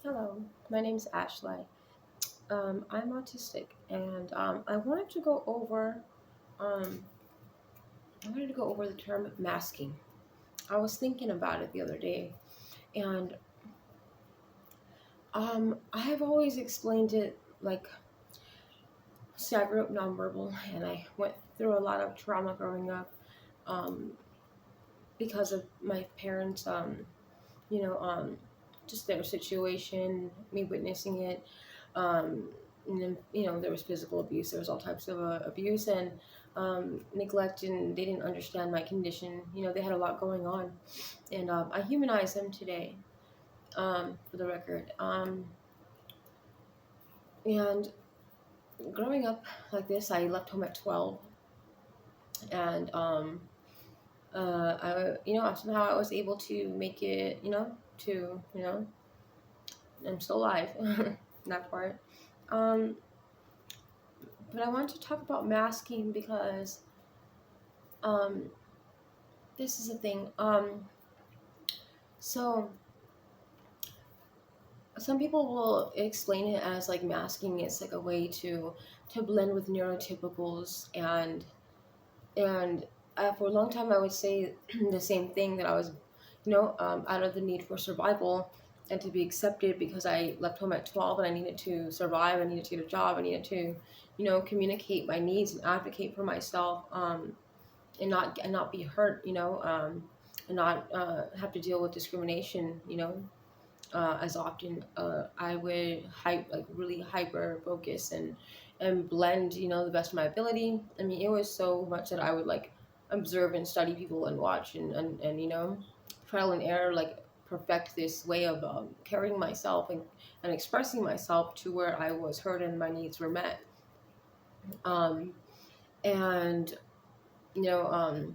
Hello, my name is Ashley. I'm autistic, and um, I wanted to go over the term masking. I was thinking about it the other day, and I have always explained it like, see, I grew up nonverbal, and I went through a lot of trauma growing up, um, because of my parents, you know, um, just their situation, me witnessing it. Um, and then, there was physical abuse, there was all types of abuse and neglect, and they didn't understand my condition. They had a lot going on, and I humanize them today, for the record. And growing up like this, I left home at 12, and somehow I was able to make it, I'm still alive, that part. Um, but I want to talk about masking because um, this is a thing. So some people will explain it as like masking. It's like a way to blend with neurotypicals, and for a long time I would say the same thing, that I was, out of the need for survival and to be accepted, because I left home at 12 and I needed to survive. I needed to get a job. I needed to, communicate my needs and advocate for myself. And not be hurt, and not have to deal with discrimination, as often. I would really hyper focus and blend, the best of my ability. I mean, it was so much that I would like observe and study people and watch and trial and error, like perfect this way of carrying myself and expressing myself to where I was heard and my needs were met. Um, and you know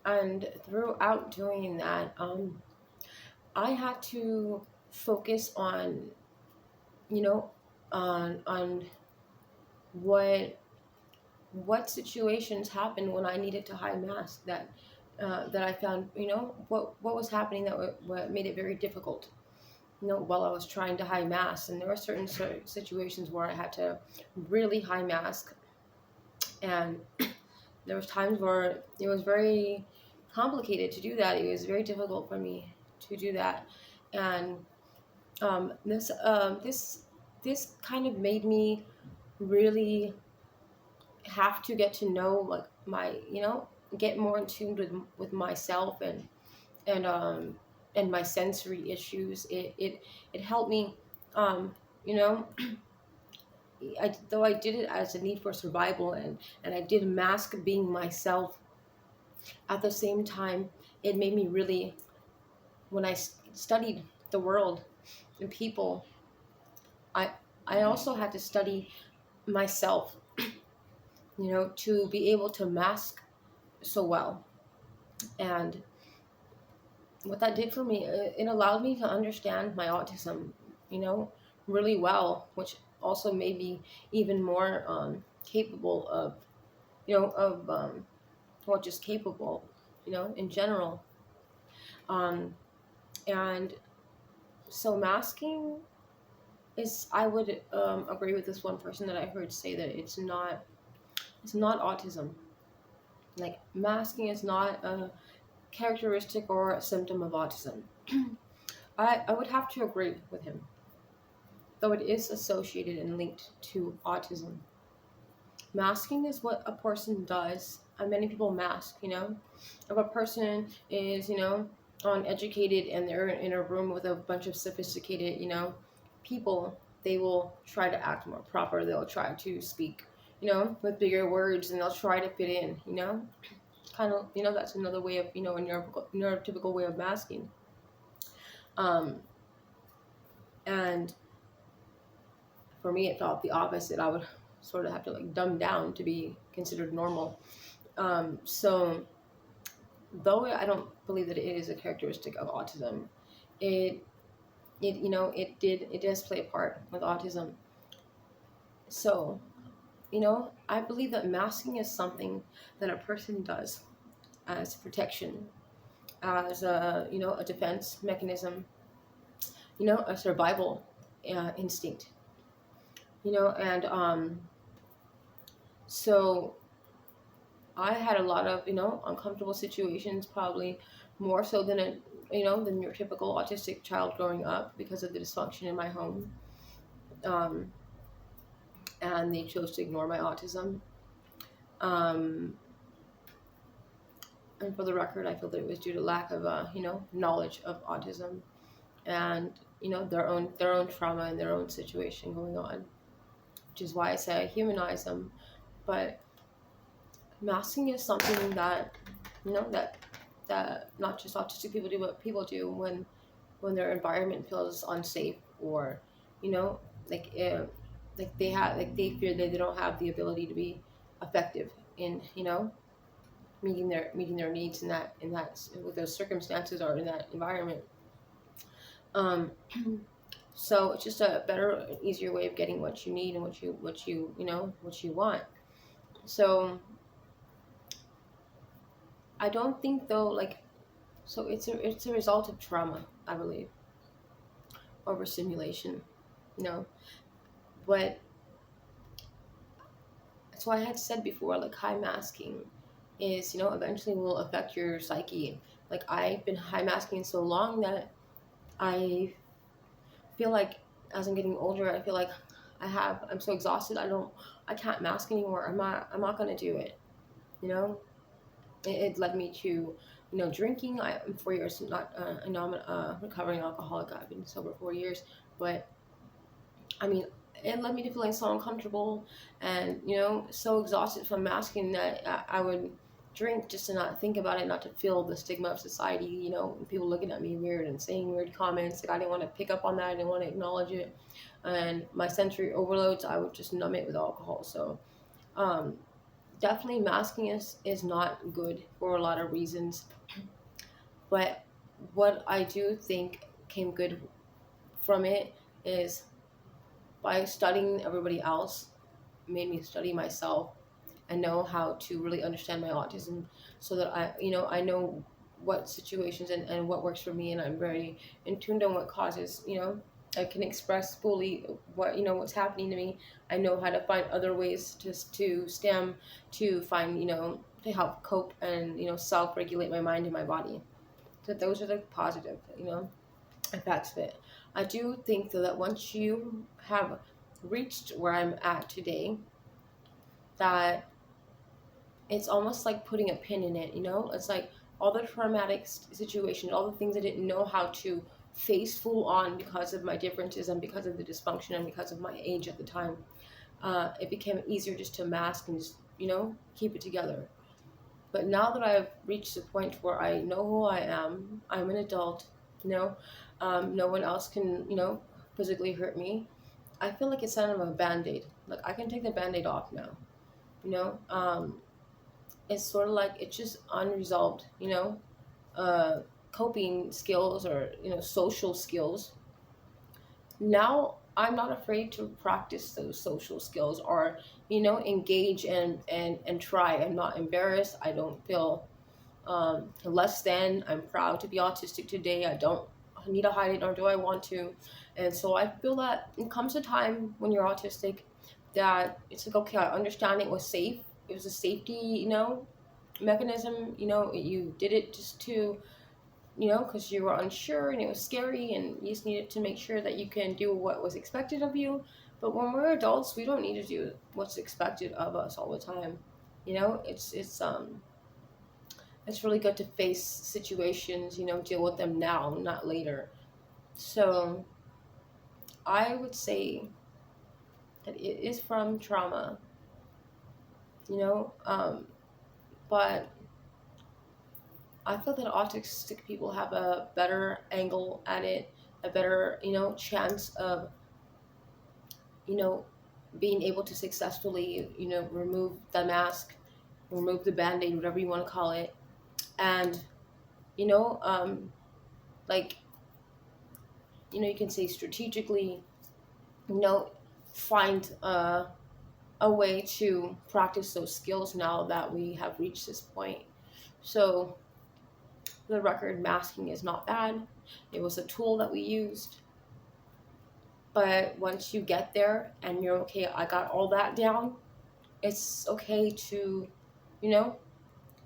and throughout doing that, I had to focus on, you know on what situations happened when I needed to hide mask, that I found, what was happening that what made it very difficult, while I was trying to hide masks. And there were certain situations where I had to really hide mask, and there was times where it was very complicated to do that. It was very difficult for me to do that, and this kind of made me really have to get to know, like, my, get more in tune with myself, and my sensory issues. It helped me, you know though I did it as a need for survival, and I did mask being myself. At the same time, it made me really, when I studied the world and people, I I also had to study myself, to be able to mask so well. And what that did for me, it allowed me to understand my autism, you know, really well, which also made me even more capable of, well, just capable, in general. Um, and so masking is, I would agree with this one person that I heard say that it's not autism. Like, masking is not a characteristic or a symptom of autism. I would have to agree with him, though it is associated and linked to autism. Masking is what a person does, and many people mask, If a person is, uneducated and they're in a room with a bunch of sophisticated, people, they will try to act more proper. They'll try to speak, with bigger words, and they'll try to fit in, Kind of, that's another way of, a neurotypical way of masking. Um, and for me, it felt the opposite. I would sort of have to like dumb down to be considered normal. So though I don't believe that it is a characteristic of autism, it it does play a part with autism. So, I believe that masking is something that a person does as protection, as a defense mechanism, a survival instinct, and so I had a lot of, uncomfortable situations, probably more so than than your typical autistic child growing up because of the dysfunction in my home. Um, and they chose to ignore my autism. Um, and for the record, I feel that it was due to lack of, knowledge of autism and, their own trauma and their own situation going on, which is why I say I humanize them. But masking is something that, that not just autistic people do, but people do when their environment feels unsafe, or you know like they fear that they don't have the ability to be effective in meeting their needs in that with those circumstances or in that environment. um so it's just a better, easier way of getting what you need and what you want. So I don't think though, like, so it's a result of trauma, I believe, overstimulation, you know but that's why I had said before, like, high masking is, eventually will affect your psyche. Like, I've been high masking so long that I feel like as I'm getting older, I feel like I'm so exhausted. I can't mask anymore. I'm not gonna do it. You know, it led me to, drinking. I'm 4 years, not, I know I'm a recovering alcoholic. I've been sober 4 years, but I mean, it led me to feeling so uncomfortable and, so exhausted from masking that I would drink just to not think about it, not to feel the stigma of society, people looking at me weird and saying weird comments. Like, I didn't want to pick up on that. I didn't want to acknowledge it. And my sensory overloads, I would just numb it with alcohol. So, um, definitely masking is not good for a lot of reasons. But what I do think came good from it is by studying everybody else, made me study myself and know how to really understand my autism, so that I know what situations and what works for me, and I'm very in tune on what causes, I can express fully what's happening to me. I know how to find other ways to stem, to find, to help cope and, self-regulate my mind and my body. So those are the positive, effects of it. I do think though that once you have reached where I'm at today, that it's almost like putting a pin in it. It's like all the traumatic situations, all the things I didn't know how to face full on because of my differences and because of the dysfunction and because of my age at the time. It became easier just to mask and just, keep it together. But now that I've reached the point where I know who I am, I'm an adult, no one else can, physically hurt me. I feel like it's kind of a band-aid. Like, I can take the band-aid off now, you know? It's sort of like it's just unresolved, uh, coping skills, or, social skills. Now I'm not afraid to practice those social skills, or, engage and try. I'm not embarrassed. I don't feel less than. I'm proud to be autistic today. I don't need to hide it, nor do I want to. And so I feel that it comes a time when you're autistic that it's like, okay, I understand it was safe. It was a safety, mechanism. You did it just to, because you were unsure and it was scary, and you just needed to make sure that you can do what was expected of you. But when we're adults, we don't need to do what's expected of us all the time. It's really good to face situations, deal with them now, not later. So I would say that it is from trauma, you know, um, but I feel that autistic people have a better angle at it, a better, chance of, you know, being able to successfully, remove the mask, remove the band-aid, whatever you want to call it. And, you know, like, you can say strategically, you know, find a way to practice those skills now that we have reached this point. So, for the record, masking is not bad. It was a tool that we used. But once you get there and you're okay, I got all that down, it's okay to, you know,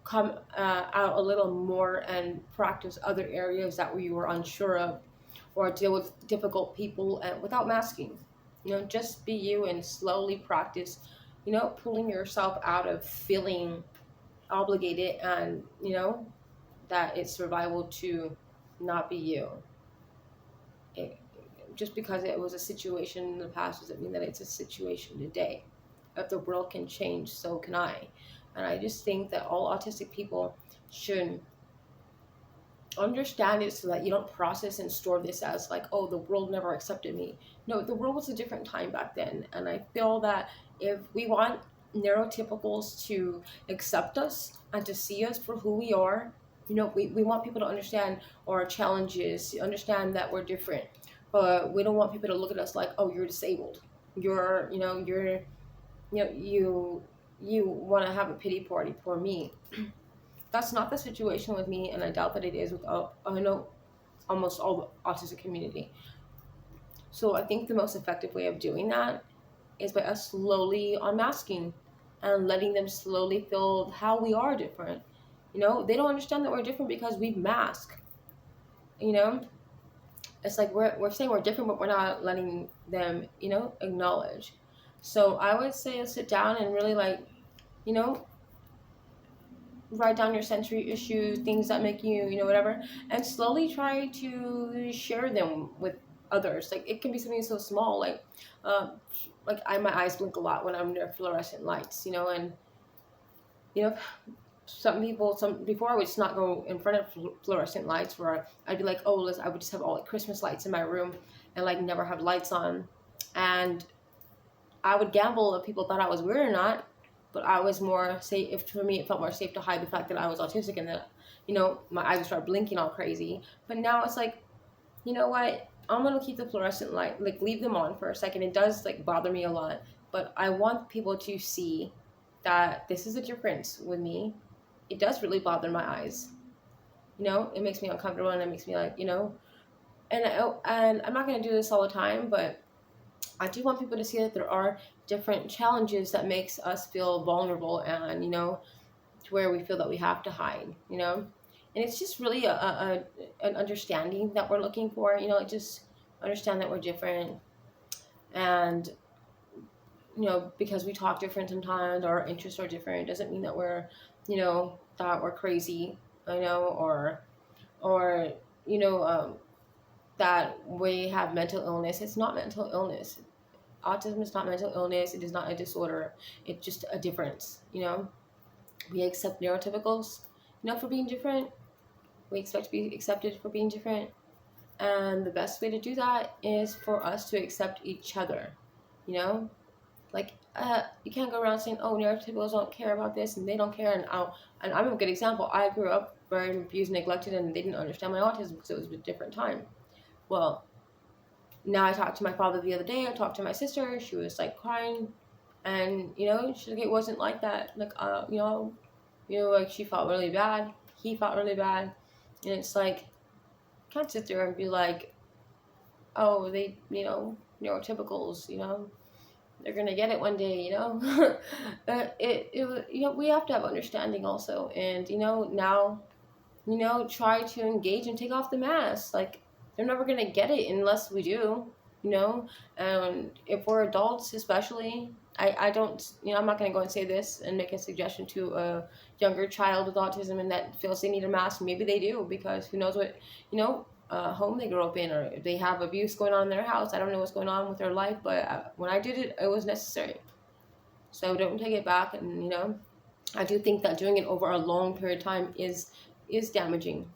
come out a little more and practice other areas that we were unsure of, or deal with difficult people and without masking. Just be you and slowly practice, pulling yourself out of feeling obligated, and that it's survival to not be you. it, just because it was a situation in the past doesn't mean that it's a situation today. If the world can change, so can I. And I just think that all autistic people should understand it, so that you don't process and store this as like, oh, the world never accepted me. No, the world was a different time back then. And I feel that if we want neurotypicals to accept us and to see us for who we are, we want people to understand our challenges, understand that we're different. But we don't want people to look at us like, oh, you're disabled. You want to have a pity party for me. That's not the situation with me, and I doubt that it is with I know almost all the autistic community. So I think the most effective way of doing that is by us slowly unmasking and letting them slowly feel how we are different. They don't understand that we're different because we mask. You know, it's like we're saying we're different, but we're not letting them, acknowledge. So I would say sit down and really you know, write down your sensory issues, things that make you, whatever, and slowly try to share them with others. Like it can be something so small, uh, like my eyes blink a lot when I'm near fluorescent lights, and you know, some before I would just not go in front of fluorescent lights, where I'd be like, oh, I would just have all like Christmas lights in my room and like never have lights on, and I would gamble if people thought I was weird or not, but I was more safe. If for me, it felt more safe to hide the fact that I was autistic and that, my eyes would start blinking all crazy. But now it's like, you know what? I'm gonna keep the fluorescent light, like leave them on for a second. It does like bother me a lot, but I want people to see that this is a difference with me. It does really bother my eyes. It makes me uncomfortable, and it makes me like, and I'm not gonna do this all the time, but I do want people to see that there are different challenges that makes us feel vulnerable, and to where we feel that we have to hide, and it's just really an understanding that we're looking for, just understand that we're different, and because we talk different sometimes, or our interests are different, doesn't mean that we're crazy, or that we have mental illness. It's not mental illness. Autism is not mental illness. It is not a disorder. It's just a difference. We accept neurotypicals, for being different. We expect to be accepted for being different. And the best way to do that is for us to accept each other. Like you can't go around saying, oh, neurotypicals don't care about this and they don't care. And I'm a good example. I grew up very abused, neglected, and they didn't understand my autism because it was a different time. Well, now I talked to my father the other day. I talked to my sister. She was like crying, and she's like, it wasn't like that. Like like she felt really bad. He felt really bad, and it's like, can't sit there and be like, oh, they neurotypicals, they're gonna get it one day, we have to have understanding also, and now try to engage and take off the mask. Like, they're never going to get it unless we do, and if we're adults, especially, I don't, I'm not going to go and say this and make a suggestion to a younger child with autism and that feels they need a mask. Maybe they do, because who knows what, home they grew up in, or if they have abuse going on in their house. I don't know what's going on with their life, but when I did it, it was necessary. So don't take it back. And, I do think that doing it over a long period of time is damaging.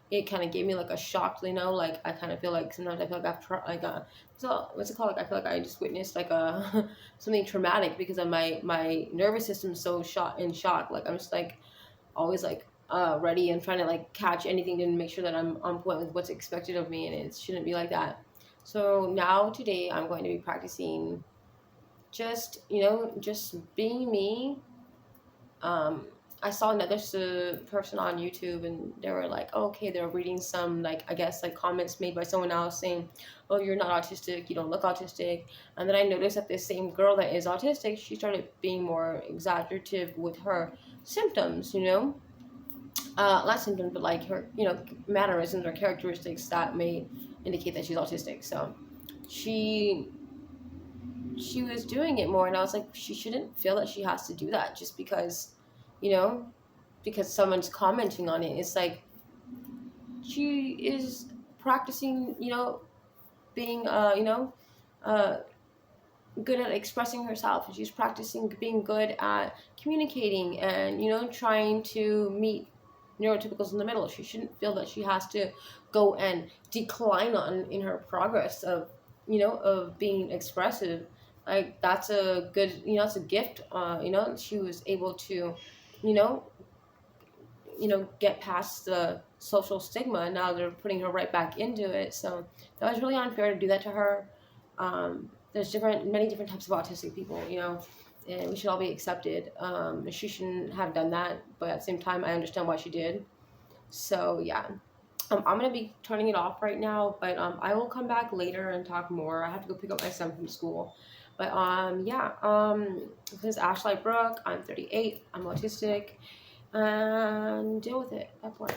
It kind of gave me like a shock, like I kind of feel like sometimes I feel like so what's it called, like I feel like I just witnessed like a something traumatic, because of my nervous system is so in shock. Like I'm just like always like ready and trying to like catch anything to make sure that I'm on point with what's expected of me, and it shouldn't be like that. So now today I'm going to be practicing just just being me. I saw another person on YouTube, and they were like, oh, okay, they're reading some, like, I guess, like, comments made by someone else saying, oh, you're not autistic, you don't look autistic. And then I noticed that this same girl that is autistic, she started being more exaggerative with her symptoms, not symptoms, but like her, mannerisms or characteristics that may indicate that she's autistic. So she she was doing it more, and I was like, she shouldn't feel that she has to do that just because, you know because someone's commenting on it. It's like she is practicing, being uh good at expressing herself, and she's practicing being good at communicating, and trying to meet neurotypicals in the middle. She shouldn't feel that she has to go and decline on in her progress of being expressive. Like, that's a good, it's a gift. She was able to you know get past the social stigma, and now they're putting her right back into it. So that was really unfair to do that to her. There's many different types of autistic people, and we should all be accepted. She shouldn't have done that, but at the same time, I understand why she did. So yeah, I'm gonna be turning it off right now, but I will come back later and talk more. I have to go pick up my son from school. But yeah, this is Ashley Brooke. I'm 38. I'm autistic, and deal with it. That point.